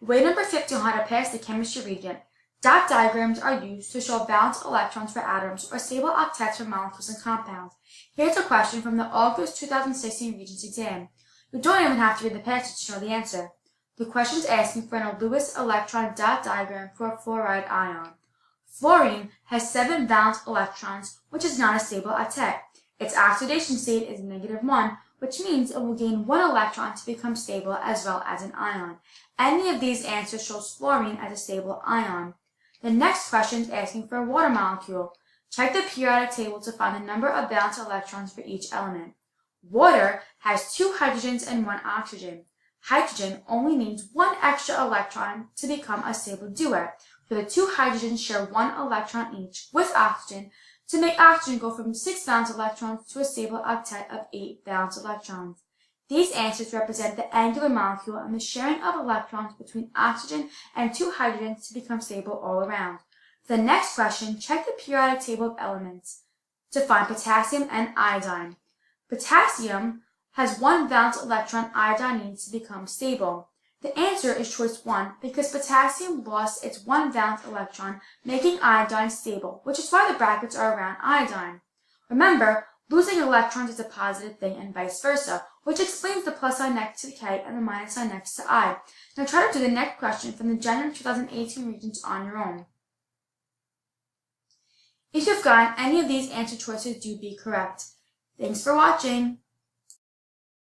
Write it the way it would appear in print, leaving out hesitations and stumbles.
Way number 50 on how to pass the chemistry regent. Dot diagrams are used to show valence electrons for atoms or stable octets for molecules and compounds. Here's a question from the August 2016 Regents exam. You don't even have to read the passage to know the answer. The question is asking for a Lewis electron dot diagram for a fluoride ion. Fluorine has 7 valence electrons, which is not a stable octet. Its oxidation state is -1, which means it will gain 1 electron to become stable as well as an ion. Any of these answers shows fluorine as a stable ion. The next question is asking for a water molecule. Check the periodic table to find the number of valence electrons for each element. Water has 2 hydrogens and 1 oxygen. Hydrogen only needs 1 extra electron to become a stable duet, so the 2 hydrogens share 1 electron each with oxygen to make oxygen go from 6 valence electrons to a stable octet of 8 valence electrons. These answers represent the angular molecule and the sharing of electrons between oxygen and 2 hydrogens to become stable all around. For the next question, check the periodic table of elements to find potassium and iodine. Potassium has 1 valence electron iodine needs to become stable. The answer is choice 1 because potassium lost its 1 valence electron, making iodine stable, which is why the brackets are around iodine. Remember, losing electrons is a positive thing and vice versa, which explains the plus sign next to K and the minus sign next to I. Now try to do the next question from the January 2018 Regents on your own. If you've gotten any of these answer choices, do be correct. Thanks for watching.